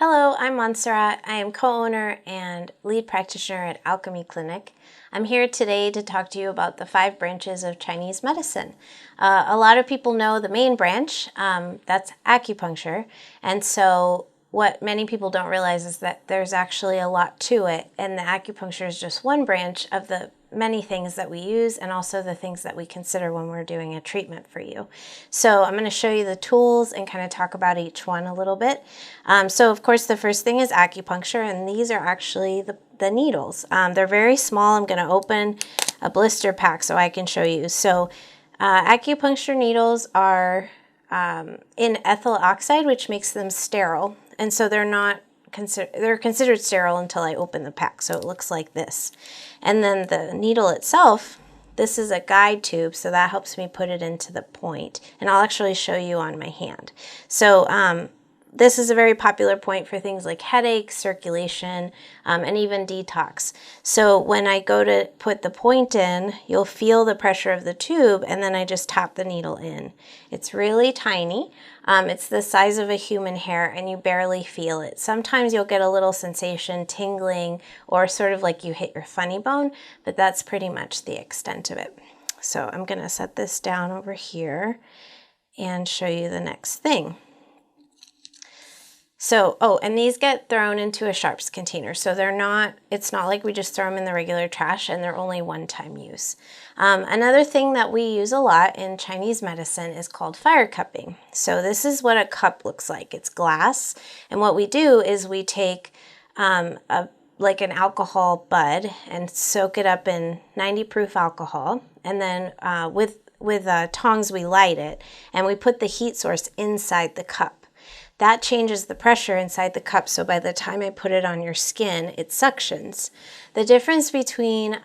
Hello, I'm Montserrat. I am co-owner and lead practitioner at Alchemy Clinic. I'm here today to talk to you about the 5 branches of Chinese medicine. A lot of people know the main branch, that's acupuncture. And so what many people don't realize is that there's actually a lot to it, and the acupuncture is just one branch of the many things that we use and also the things that we consider when we're doing a treatment for you. So I'm going to show you the tools and kind of talk about each one a little bit. So of course the first thing is acupuncture, and these are actually the needles. They're very small. I'm going to open a blister pack so I can show you. So acupuncture needles are in ethyl oxide, which makes them sterile, and so they're considered sterile until I open the pack. So it looks like this. And then the needle itself, this is a guide tube, so that helps me put it into the point. And I'll actually show you on my hand. So this is a very popular point for things like headaches, circulation, and even detox. So when I go to put the point in, you'll feel the pressure of the tube, and then I just tap the needle in. It's really tiny. It's the size of a human hair, and you barely feel it. Sometimes you'll get a little sensation, tingling, or sort of like you hit your funny bone, but that's pretty much the extent of it. So I'm going to set this down over here and show you the next thing. So, and these get thrown into a sharps container. So it's not like we just throw them in the regular trash, and they're only one-time use. Another thing that we use a lot in Chinese medicine is called fire cupping. So this is what a cup looks like. It's glass. And what we do is we take like an alcohol bud and soak it up in 90 proof alcohol. And then with tongs, we light it, and we put the heat source inside the cup. That changes the pressure inside the cup, so by the time I put it on your skin, it suctions. The difference between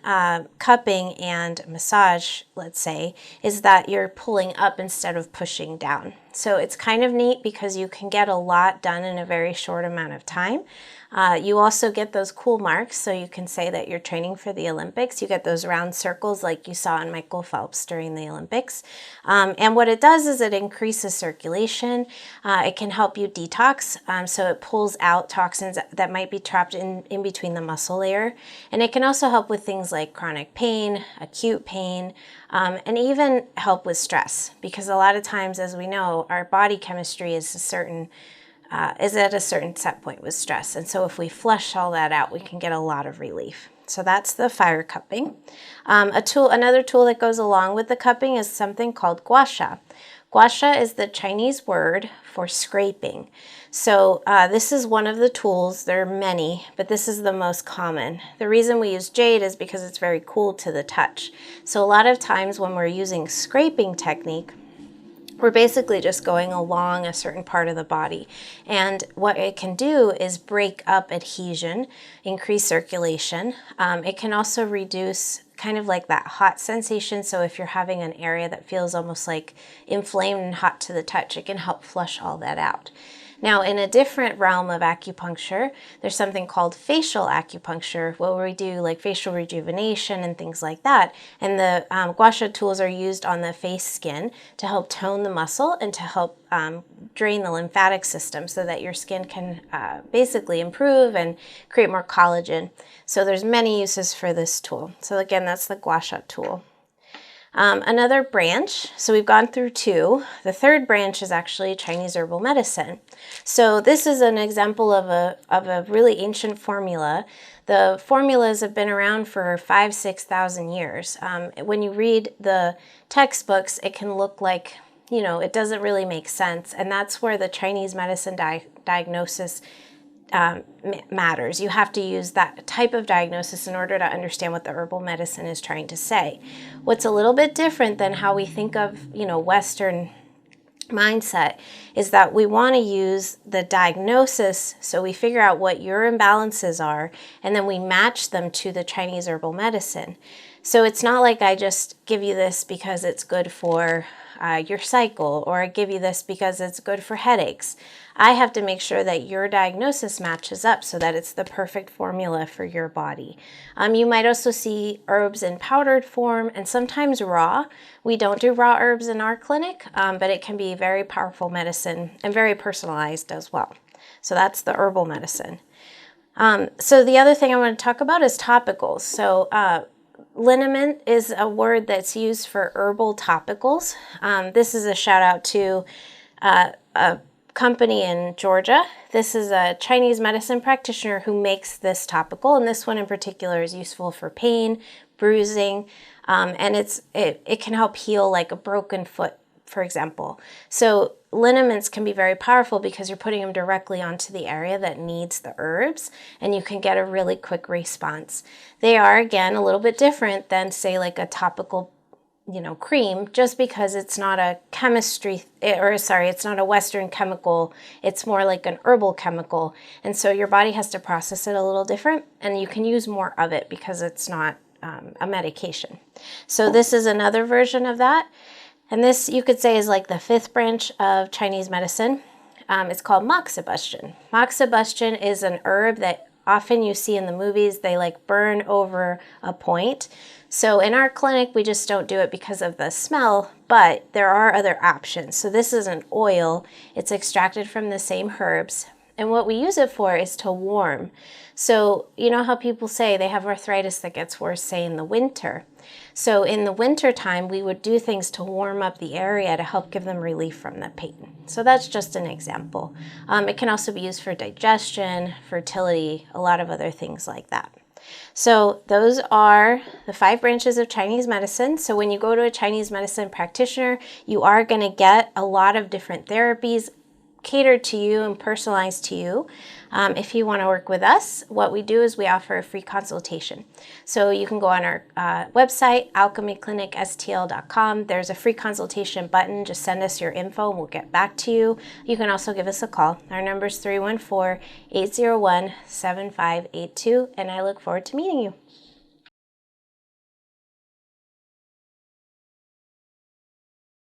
cupping and massage, let's say, is that you're pulling up instead of pushing down. So it's kind of neat because you can get a lot done in a very short amount of time. You also get those cool marks, so you can say that you're training for the Olympics. You get those round circles like you saw in Michael Phelps during the Olympics. And what it does is it increases circulation. It can help you detox, so it pulls out toxins that might be trapped in between the muscle layer. And it can also help with things like chronic pain, acute pain, and even help with stress. Because a lot of times, as we know, our body chemistry is at a certain set point with stress. And so if we flush all that out, we can get a lot of relief. So that's the fire cupping. Another tool that goes along with the cupping is something called gua sha. Gua sha is the Chinese word for scraping. So this is one of the tools. There are many, but this is the most common. The reason we use jade is because it's very cool to the touch. So a lot of times when we're using scraping technique, we're basically just going along a certain part of the body. And what it can do is break up adhesion, increase circulation. It can also reduce kind of like that hot sensation. So if you're having an area that feels almost like inflamed and hot to the touch, it can help flush all that out. Now, in a different realm of acupuncture, there's something called facial acupuncture, where we do like facial rejuvenation and things like that. And the gua sha tools are used on the face skin to help tone the muscle and to help drain the lymphatic system so that your skin can basically improve and create more collagen. So there's many uses for this tool. So again, that's the gua sha tool. Another branch, so we've gone through 2. The third branch is actually Chinese herbal medicine. So this is an example of a really ancient formula. The formulas have been around for 5,000–6,000 years. When you read the textbooks, it can look like, it doesn't really make sense. And that's where the Chinese medicine diagnosis matters. You have to use that type of diagnosis in order to understand what the herbal medicine is trying to say. What's a little bit different than how we think of, Western mindset is that we want to use the diagnosis, so we figure out what your imbalances are, and then we match them to the Chinese herbal medicine. So it's not like I just give you this because it's good for your cycle, or I give you this because it's good for headaches. I have to make sure that your diagnosis matches up so that it's the perfect formula for your body. You might also see herbs in powdered form and sometimes raw. We don't do raw herbs in our clinic, but it can be very powerful medicine and very personalized as well. So that's the herbal medicine. So the other thing I want to talk about is topicals. So liniment is a word that's used for herbal topicals. This is a shout out to a company in Georgia. This is a Chinese medicine practitioner who makes this topical, and this one in particular is useful for pain, bruising, and it can help heal like a broken foot, for example. So liniments can be very powerful because you're putting them directly onto the area that needs the herbs, and you can get a really quick response. They are, again, a little bit different than, say, like a topical cream, just because it's not a it's not a Western chemical, it's more like an herbal chemical. And so your body has to process it a little different, and you can use more of it because it's not a medication. So this is another version of that. And this, you could say, is like the 5th branch of Chinese medicine. It's called moxibustion. Moxibustion is an herb that often you see in the movies. They like burn over a point. So in our clinic, we just don't do it because of the smell, but there are other options. So this is an oil. It's extracted from the same herbs. And what we use it for is to warm. So you know how people say they have arthritis that gets worse, say, in the winter. So in the winter time, we would do things to warm up the area to help give them relief from the pain. So that's just an example. It can also be used for digestion, fertility, a lot of other things like that. So those are the 5 branches of Chinese medicine. So when you go to a Chinese medicine practitioner, you are going to get a lot of different therapies catered to you and personalized to you. If you want to work with us, what we do is we offer a free consultation. So you can go on our website, alchemyclinicstl.com. There's a free consultation button. Just send us your info and we'll get back to you. You can also give us a call. Our number is 314-801-7582, and I look forward to meeting you.